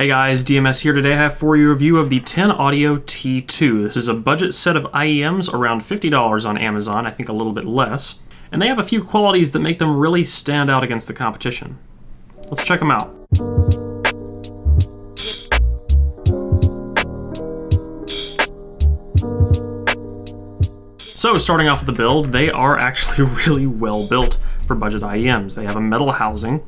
Hey guys, DMS here today. I have for you a review of the 10 Audio T2. This is a budget set of IEMs, around $50 on Amazon, I think a little bit less. And they have a few qualities that make them really stand out against the competition. Let's check them out. So starting off with the build, they are actually really well built for budget IEMs. They have a metal housing,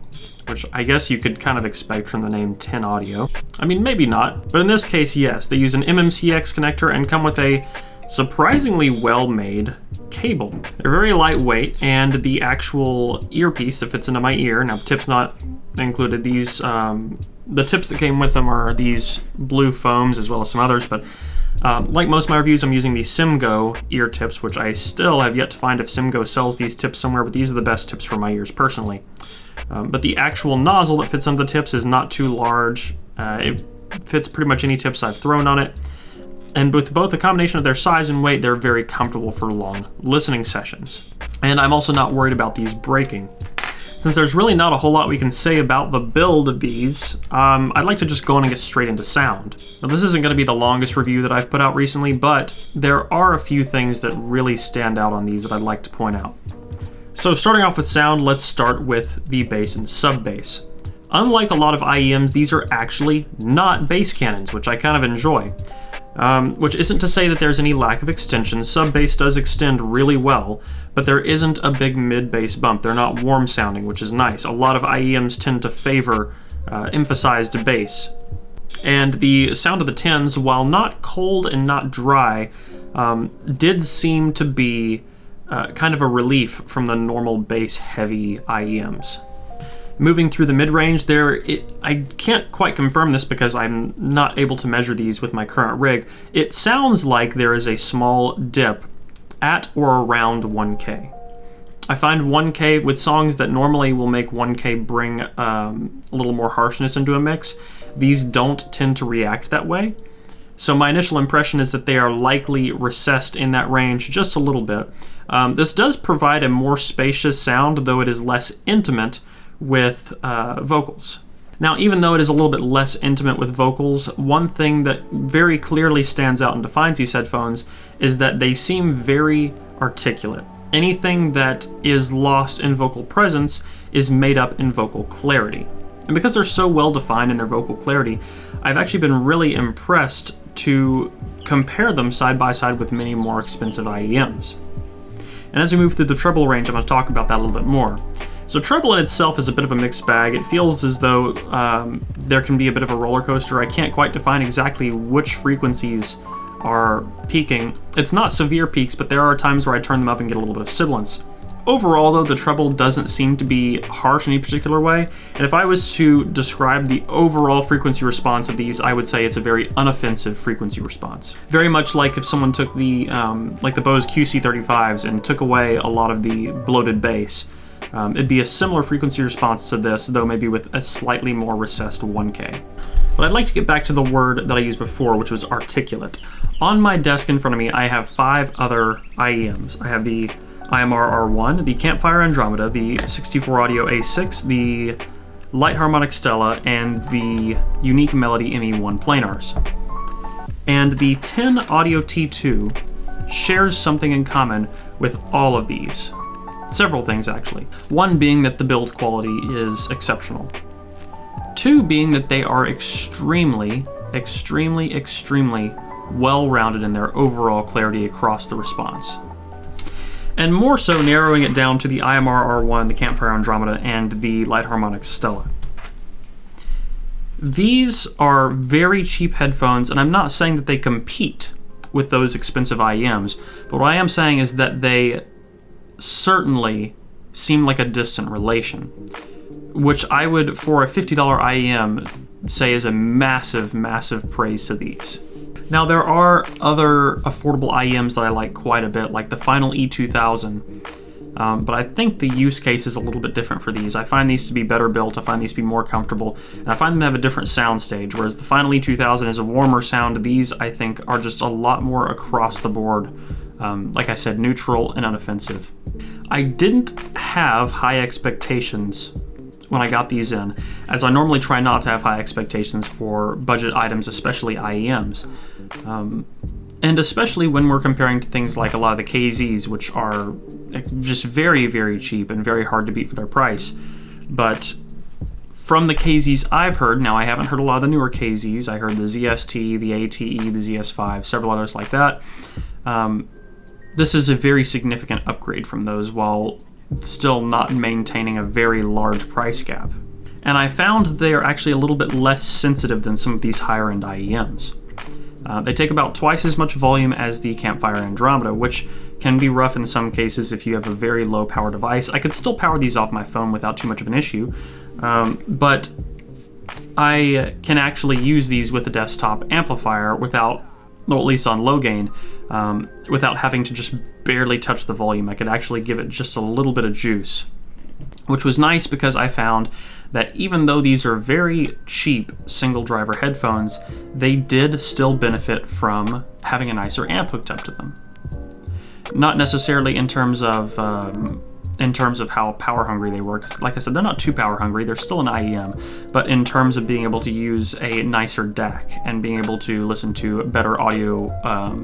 which I guess you could kind of expect from the name 10 Audio. I mean, maybe not, but in this case, yes. They use an MMCX connector and come with a surprisingly well-made cable. They're very lightweight, and the actual earpiece that fits into my ear, now the tip's not included, these, the tips that came with them are these blue foams as well as some others, but like most of my reviews, I'm using the Simgo ear tips, which I still have yet to find if Simgo sells these tips somewhere, but these are the best tips for my ears personally. But the actual nozzle that fits onto the tips is not too large. It fits pretty much any tips I've thrown on it. And with both the combination of their size and weight, they're very comfortable for long listening sessions. And I'm also not worried about these breaking. Since there's really not a whole lot we can say about the build of these, I'd like to just go on and get straight into sound. Now, this isn't going to be the longest review that I've put out recently, but there are a few things that really stand out on these that I'd like to point out. So starting off with sound, let's start with the bass and sub-bass. Unlike a lot of IEMs, these are actually not bass cannons, which I kind of enjoy. Which isn't to say that there's any lack of extension. Sub-bass does extend really well, but there isn't a big mid-bass bump. They're not warm sounding, which is nice. A lot of IEMs tend to favor emphasized bass. And the sound of the 10s, while not cold and not dry, did seem to be kind of a relief from the normal bass-heavy IEMs. Moving through the mid-range there, I can't quite confirm this because I'm not able to measure these with my current rig. It sounds like there is a small dip at or around 1K. I find 1K, with songs that normally will make 1K bring a little more harshness into a mix, these don't tend to react that way. So my initial impression is that they are likely recessed in that range just a little bit. This does provide a more spacious sound, though it is less intimate with vocals. Now, even though it is a little bit less intimate with vocals, one thing that very clearly stands out and defines these headphones is that they seem very articulate. Anything that is lost in vocal presence is made up in vocal clarity. And because they're so well defined in their vocal clarity, I've actually been really impressed to compare them side by side with many more expensive IEMs. And as we move through the treble range, I'm going to talk about that a little bit more. So treble in itself is a bit of a mixed bag. It feels as though there can be a bit of a roller coaster. I can't quite define exactly which frequencies are peaking. It's not severe peaks, but there are times where I turn them up and get a little bit of sibilance. Overall, though, the treble doesn't seem to be harsh in any particular way, and if I was to describe the overall frequency response of these, I would say it's a very unoffensive frequency response. Very much like if someone took the Bose QC35s and took away a lot of the bloated bass. It'd be a similar frequency response to this, though maybe with a slightly more recessed 1K. But I'd like to get back to the word that I used before, which was articulate. On my desk in front of me, I have 5 other IEMs. I have the IMR R1, the Campfire Andromeda, the 64 Audio A6, the Light Harmonic Stella, and the Unique Melody ME1 planars. And the 10 Audio T2 shares something in common with all of these. Several things, actually. One being that the build quality is exceptional. 2 being that they are extremely well-rounded in their overall clarity across the response. And more so narrowing it down to the IMR R1, the Campfire Andromeda, and the Light Harmonic Stella. These are very cheap headphones, and I'm not saying that they compete with those expensive IEMs, but what I am saying is that they certainly seem like a distant relation, which I would, for a $50 IEM, say is a massive praise to these. Now, there are other affordable IEMs that I like quite a bit, like the Final E2000, but I think the use case is a little bit different for these. I find these to be better built, I find these to be more comfortable, and I find them to have a different sound stage, whereas the Final E2000 is a warmer sound. These, I think, are just a lot more across the board, like I said, neutral and unoffensive. I didn't have high expectations when I got these in, as I normally try not to have high expectations for budget items, especially IEMs. And especially when we're comparing to things like a lot of the KZs, which are just very, very cheap and very hard to beat for their price. But from the KZs I've heard, now I haven't heard a lot of the newer KZs, I heard the ZST, the ATE, the ZS5, several others like that. This is a very significant upgrade from those while still not maintaining a very large price gap. And I found they are actually a little bit less sensitive than some of these higher end IEMs. They take about twice as much volume as the Campfire Andromeda, which can be rough in some cases if you have a very low power device. I could still power these off my phone without too much of an issue, but I can actually use these with a desktop amplifier without, well, at least on low gain, without having to just barely touch the volume. I could actually give it just a little bit of juice, which was nice because I found that even though these are very cheap single driver headphones, they did still benefit from having a nicer amp hooked up to them. Not necessarily in terms of how power hungry they were, because like I said, they're not too power hungry, they're still an IEM, but in terms of being able to use a nicer DAC and being able to listen to better audio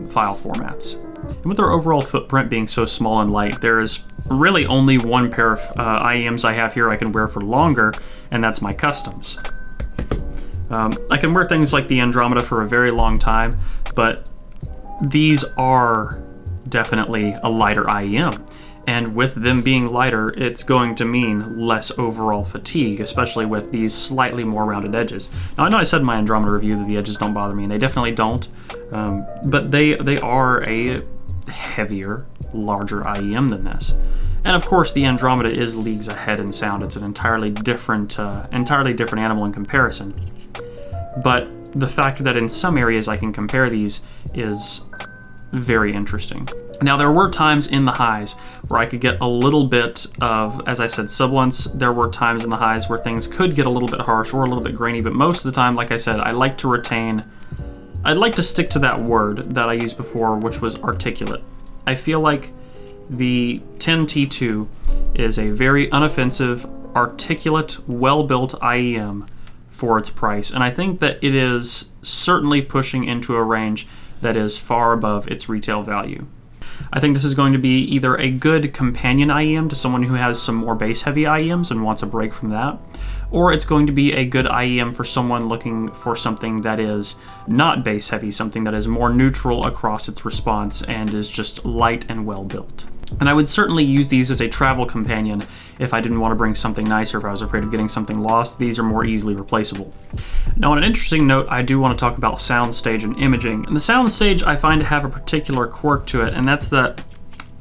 file formats. And with their overall footprint being so small and light, there is really only one pair of IEMs I have here I can wear for longer, and that's my customs. I can wear things like the Andromeda for a very long time, but these are definitely a lighter IEM. And with them being lighter, it's going to mean less overall fatigue, especially with these slightly more rounded edges. Now, I know I said in my Andromeda review that the edges don't bother me, and they definitely don't, but they are a heavier, larger IEM than this. And of course, the Andromeda is leagues ahead in sound. It's an entirely different animal in comparison. But the fact that in some areas I can compare these is very interesting. Now, there were times in the highs where I could get a little bit of, as I said, sibilance. There were times in the highs where things could get a little bit harsh or a little bit grainy, but most of the time, like I said, I'd like to stick to that word that I used before, which was articulate. I feel like the 10T2 is a very unoffensive, articulate, well-built IEM for its price, and I think that it is certainly pushing into a range that is far above its retail value. I think this is going to be either a good companion IEM to someone who has some more bass-heavy IEMs and wants a break from that, or it's going to be a good IEM for someone looking for something that is not bass-heavy, something that is more neutral across its response and is just light and well-built. And I would certainly use these as a travel companion if I didn't want to bring something nicer, if I was afraid of getting something lost. These are more easily replaceable. Now, on an interesting note, I do want to talk about soundstage and imaging. And the soundstage I find to have a particular quirk to it, and that's that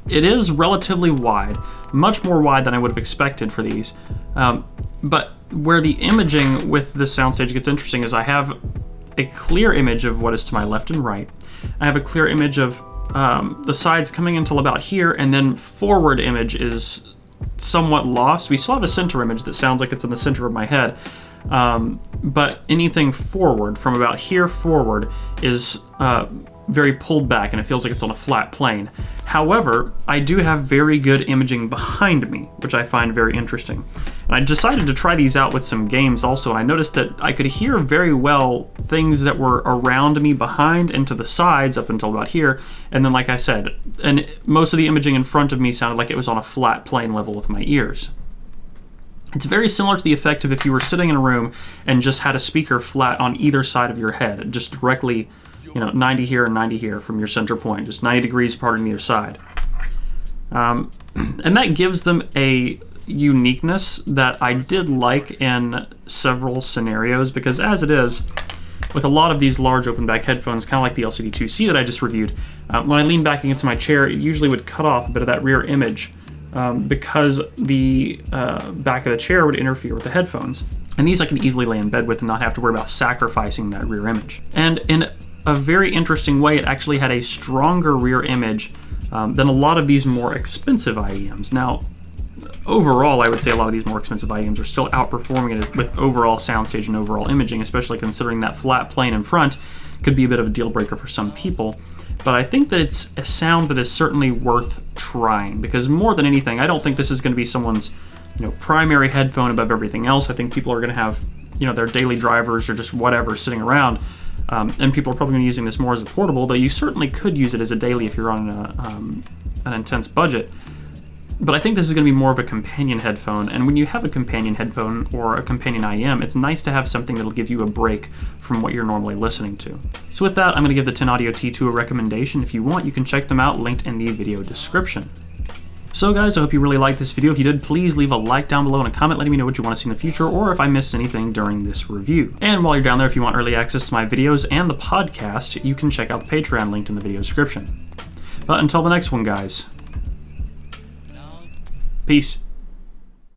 it is relatively wide, much more wide than I would have expected for these. But where the imaging with this soundstage gets interesting is I have a clear image of what is to my left and right. I have a clear image of the sides coming until about here, and then forward image is somewhat lost. We still have a center image that sounds like it's in the center of my head, but anything forward from about here forward is very pulled back, and it feels like it's on a flat plane. However, I do have very good imaging behind me, which I find very interesting. And I decided to try these out with some games also, and I noticed that I could hear very well things that were around me behind and to the sides up until about here, and then like I said, and most of the imaging in front of me sounded like it was on a flat plane level with my ears. It's very similar to the effect of if you were sitting in a room and just had a speaker flat on either side of your head, just directly 90 here and 90 here from your center point, just 90 degrees apart on either side. And that gives them a uniqueness that I did like in several scenarios, because as it is, with a lot of these large open back headphones, kind of like the LCD2C that I just reviewed, when I lean back against my chair, it usually would cut off a bit of that rear image because the back of the chair would interfere with the headphones. And these I can easily lay in bed with and not have to worry about sacrificing that rear image. And in a very interesting way, it actually had a stronger rear image than a lot of these more expensive IEMs. Now, overall, I would say a lot of these more expensive IEMs are still outperforming it with overall soundstage and overall imaging, especially considering that flat plane in front could be a bit of a deal breaker for some people. But I think that it's a sound that is certainly worth trying, because more than anything, I don't think this is going to be someone's primary headphone above everything else. I think people are going to have, their daily drivers or just whatever sitting around. And people are probably going to be using this more as a portable, though you certainly could use it as a daily if you're on an intense budget. But I think this is going to be more of a companion headphone, and when you have a companion headphone or a companion IEM, it's nice to have something that'll give you a break from what you're normally listening to. So with that, I'm going to give the 10 Audio T2 a recommendation. If you want, you can check them out, linked in the video description. So guys, I hope you really liked this video. If you did, please leave a like down below and a comment letting me know what you want to see in the future, or if I missed anything during this review. And while you're down there, if you want early access to my videos and the podcast, you can check out the Patreon linked in the video description. But until the next one, guys, peace.